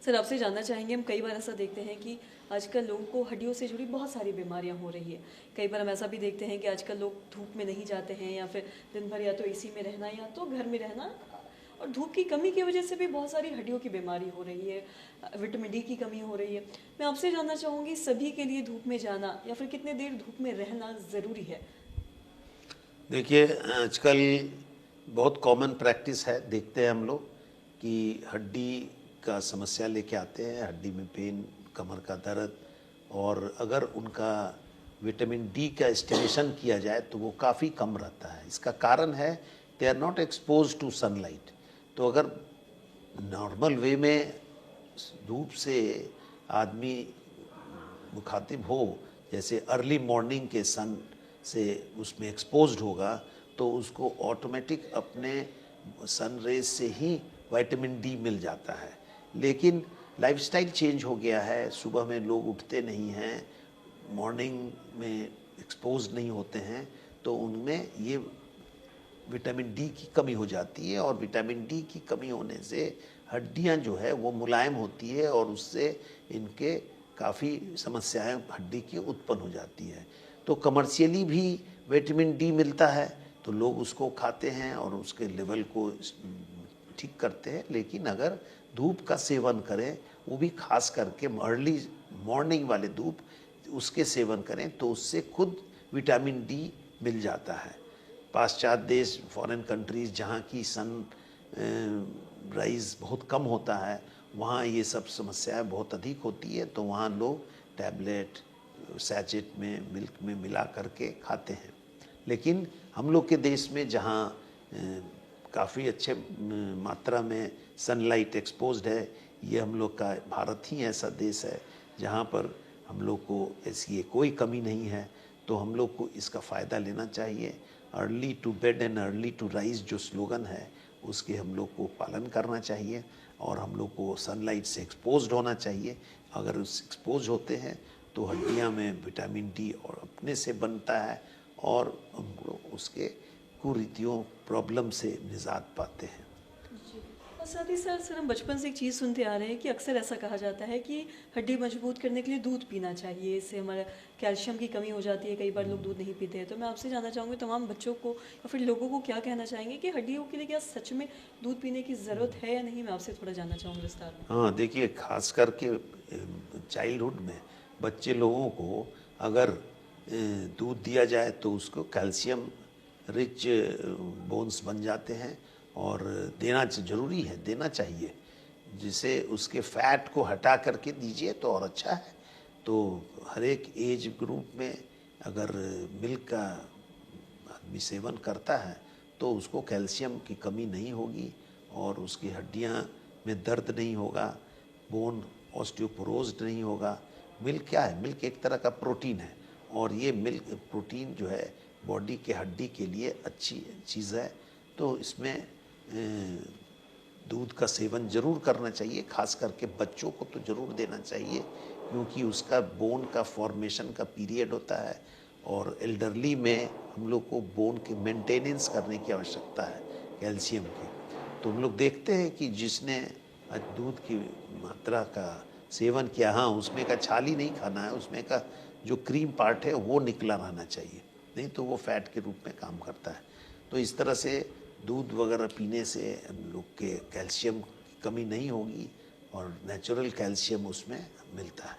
Sir आपसे जानना चाहेंगे, हम कई बार ऐसा देखते हैं कि आजकल लोगों को हड्डियों से जुड़ी बहुत सारी बीमारियां हो रही है। कई बार हम ऐसा भी देखते हैं कि आजकल लोग धूप में नहीं जाते हैं या फिर दिन भर या तो एसी में रहना या तो घर में रहना, और धूप की कमी की वजह से भी बहुत सारी हड्डियों की बीमारी हो रही है, विटामिन डी की कमी हो रही है। मैं आपसे जानना चाहूँगी, सभी के लिए धूप में जाना या फिर कितने देर धूप में रहना ज़रूरी है? देखिए, आजकल बहुत कॉमन प्रैक्टिस है, देखते हैं हम लोग कि हड्डी का समस्या लेके आते हैं, हड्डी में पेन, कमर का दर्द, और अगर उनका विटामिन डी का एस्टिमेशन किया जाए तो वो काफ़ी कम रहता है। इसका कारण है they are not expose to sunlight. तो अगर नॉर्मल वे में धूप से आदमी मुखातिब हो, जैसे अर्ली मॉर्निंग के सन से उसमें एक्सपोज्ड होगा, तो उसको ऑटोमेटिक अपने सन रेज से ही विटामिन डी मिल जाता है। लेकिन लाइफस्टाइल चेंज हो गया है, सुबह में लोग उठते नहीं हैं, मॉर्निंग में एक्सपोज नहीं होते हैं, तो उनमें ये विटामिन डी की कमी हो जाती है, और विटामिन डी की कमी होने से हड्डियां जो है वो मुलायम होती है, और उससे इनके काफ़ी समस्याएं हड्डी की उत्पन्न हो जाती है। तो कमर्शियली भी विटामिन डी मिलता है, तो लोग उसको खाते हैं और उसके लेवल को ठीक करते हैं। लेकिन अगर धूप का सेवन करें, वो भी खास करके अर्ली मॉर्निंग वाले धूप, उसके सेवन करें, तो उससे खुद विटामिन डी मिल जाता है। पाश्चात्य देश, फॉरेन कंट्रीज़ जहाँ की सन राइज बहुत कम होता है, वहाँ ये सब समस्याएं बहुत अधिक होती है, तो वहाँ लोग टैबलेट सैचेट में मिल्क में मिला करके खाते हैं। लेकिन हम लोग के देश में जहाँ काफ़ी अच्छे मात्रा में सनलाइट एक्सपोज्ड है, ये हम लोग का भारत ही ऐसा देश है जहाँ पर हम लोग को ऐसी कोई कमी नहीं है। तो हम लोग को इसका फ़ायदा लेना चाहिए। Early to bed and early to rise जो स्लोगन है, उसके हम लोग को पालन करना चाहिए, और हम लोग को सनलाइट से एक्सपोज्ड होना चाहिए। अगर उस एक्सपोज होते हैं तो हड्डियाँ में विटामिन डी और अपने से बनता है, और हम लोग उसके कुरीतियों प्रॉब्लम से निजात पाते हैं। जी। और साथ ही साथ सर, हम बचपन से एक चीज़ सुनते आ रहे हैं कि अक्सर ऐसा कहा जाता है कि हड्डी मजबूत करने के लिए दूध पीना चाहिए, इससे हमारा कैल्शियम की कमी हो जाती है। कई बार लोग दूध नहीं पीते हैं, तो मैं आपसे जानना चाहूँगी, तमाम बच्चों को या फिर लोगों को क्या कहना चाहेंगे कि हड्डियों के लिए क्या सच में दूध पीने की ज़रूरत है या नहीं? मैं आपसे थोड़ा जानना चाहूँगी विस्तार में। हाँ, देखिए, खास करके चाइल्डहुड में बच्चे लोगों को अगर दूध दिया जाए तो उसको कैल्शियम रिच बोन्स बन जाते हैं, और देना ज़रूरी है, देना चाहिए। जिसे उसके फैट को हटा करके दीजिए तो और अच्छा है। तो हर एक एज ग्रुप में अगर मिल्क का आदमी सेवन करता है तो उसको कैल्शियम की कमी नहीं होगी, और उसकी हड्डियां में दर्द नहीं होगा, बोन ऑस्टियोपोरोज नहीं होगा। मिल्क क्या है? मिल्क एक तरह का प्रोटीन है, और ये मिल्क प्रोटीन जो है बॉडी के हड्डी के लिए अच्छी चीज़ है। तो इसमें दूध का सेवन ज़रूर करना चाहिए, खास करके बच्चों को तो ज़रूर देना चाहिए, क्योंकि उसका बोन का फॉर्मेशन का पीरियड होता है, और एल्डरली में हम लोग को बोन के मेंटेनेंस करने की आवश्यकता है कैल्शियम की। तो हम लोग देखते हैं कि जिसने दूध की मात्रा का सेवन किया, हाँ, उसमें का छाल ही नहीं खाना है, उसमें का जो क्रीम पार्ट है वो निकला रहना चाहिए, नहीं तो वो फैट के रूप में काम करता है। तो इस तरह से दूध वगैरह पीने से हम लोग के कैल्शियम की कमी नहीं होगी, और नेचुरल कैल्शियम उसमें मिलता है।